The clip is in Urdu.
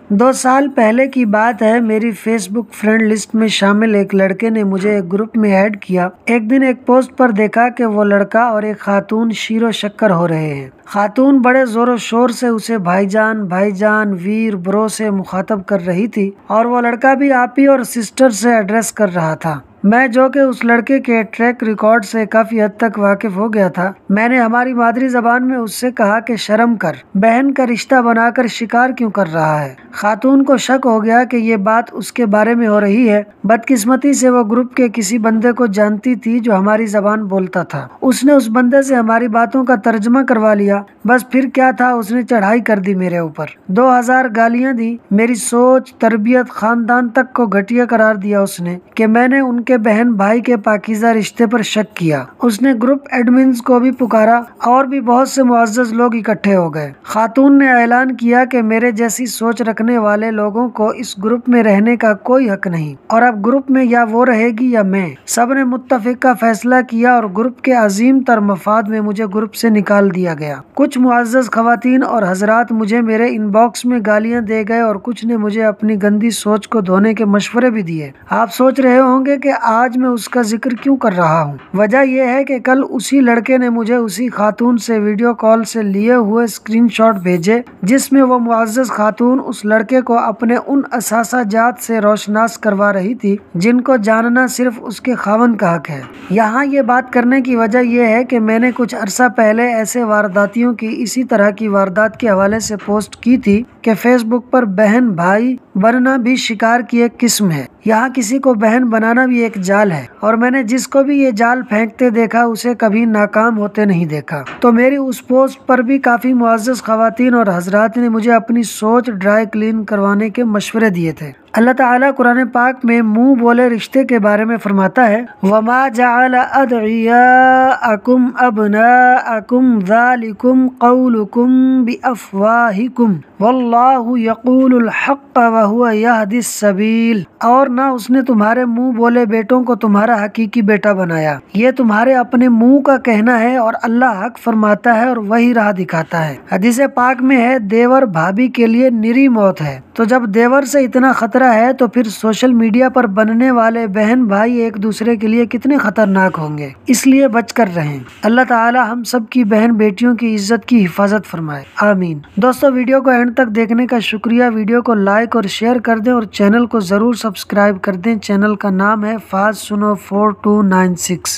2 سال پہلے کی بات ہے، میری فیس بک فرینڈ لسٹ میں شامل ایک لڑکے نے مجھے ایک گروپ میں ایڈ کیا۔ ایک دن ایک پوسٹ پر دیکھا کہ وہ لڑکا اور ایک خاتون شیر و شکر ہو رہے ہیں۔ خاتون بڑے زور و شور سے اسے بھائی جان ویر برو سے مخاطب کر رہی تھی، اور وہ لڑکا بھی آپی اور سسٹر سے ایڈریس کر رہا تھا۔ میں جو کہ اس لڑکے کے ٹریک ریکارڈ سے کافی حد تک واقف ہو گیا تھا، میں نے ہماری مادری زبان میں اس سے کہا کہ شرم کر، بہن کا رشتہ بنا کر شکار کیوں کر رہا ہے؟ خاتون کو شک ہو گیا کہ یہ بات اس کے بارے میں ہو رہی ہے۔ بدقسمتی سے وہ گروپ کے کسی بندے کو جانتی تھی جو ہماری زبان بولتا تھا۔ اس نے اس بندے سے ہماری باتوں کا ترجمہ کروا لیا۔ بس پھر کیا تھا، اس نے چڑھائی کر دی میرے اوپر، 2000 گالیاں دی، میری سوچ، تربیت، خاندان تک کو گھٹیا قرار دیا اس نے کہ میں نے ان کے بہن بھائی کے پاکیزہ رشتے پر شک کیا۔ اس نے گروپ ایڈمنز کو بھی پکارا اور بھی بہت سے معزز لوگ اکٹھے ہو گئے۔ خاتون نے اعلان کیا کہ میرے جیسی سوچ رکھنے والے لوگوں کو اس گروپ میں رہنے کا کوئی حق نہیں، اور اب گروپ میں یا وہ رہے گی یا میں۔ سب نے متفقہ فیصلہ کیا اور گروپ کے عظیم تر مفاد میں مجھے گروپ سے نکال دیا گیا۔ کچھ معزز خواتین اور حضرات مجھے میرے ان باکس میں گالیاں دے گئے اور کچھ نے مجھے اپنی گندی سوچ کو دھونے کے مشورے بھی دیے۔ آپ سوچ رہے ہوں گے کہ آج میں اس کا ذکر کیوں کر رہا ہوں۔ وجہ یہ ہے کہ کل اسی لڑکے نے مجھے اسی خاتون سے ویڈیو کال سے لیے ہوئے اسکرین شاٹ بھیجے، جس میں وہ معزز خاتون اس لڑکے کو اپنے ان اثاثہ جات سے روشناس کروا رہی تھی جن کو جاننا صرف اس کے خاوند کا حق ہے۔ یہاں یہ بات کرنے کی وجہ یہ ہے کہ میں نے کچھ عرصہ پہلے ایسے وارداتیوں کی اسی طرح کی واردات کے حوالے سے پوسٹ کی تھی کہ فیس بک پر بہن بھائی بننا بھی شکار کی ایک قسم ہے۔ یہاں کسی کو بہن بنانا بھی ایک جال ہے، اور میں نے جس کو بھی یہ جال پھینکتے دیکھا اسے کبھی ناکام ہوتے نہیں دیکھا۔ تو میری اس پوسٹ پر بھی کافی معزز خواتین اور حضرات نے مجھے اپنی سوچ ڈرائی کلین کروانے کے مشورے دیے تھے۔ اللہ تعالیٰ قرآن پاک میں منہ بولے رشتے کے بارے میں فرماتا ہے، وَمَا جَعَلَ أَدْعِيَاءَكُمْ أَبْنَاءَكُمْ ذَلِكُمْ قَوْلُكُمْ بِأَفْوَاهِكُمْ وَاللَّهُ يَقُولُ الْحَقَّ وَهُوَ يَهْدِي السَّبِيلَ، اور نہ اس نے تمہارے منہ بولے بیٹوں کو تمہارا حقیقی بیٹا بنایا، یہ تمہارے اپنے منہ کا کہنا ہے، اور اللہ حق فرماتا ہے اور وہی راہ دکھاتا ہے۔ حدیث پاک میں ہے، دیور بھابھی کے لیے نری موت ہے۔ تو جب دیور سے اتنا خطرہ ہے تو پھر سوشل میڈیا پر بننے والے بہن بھائی ایک دوسرے کے لیے کتنے خطرناک ہوں گے، اس لیے بچ کر رہیں۔ اللہ تعالی ہم سب کی بہن بیٹیوں کی عزت کی حفاظت فرمائے، آمین۔ دوستو، ویڈیو کو اینڈ تک دیکھنے کا شکریہ۔ ویڈیو کو لائک اور شیئر کر دیں اور چینل کو ضرور سبسکرائب کر دیں۔ چینل کا نام ہے فاز سنو 4296۔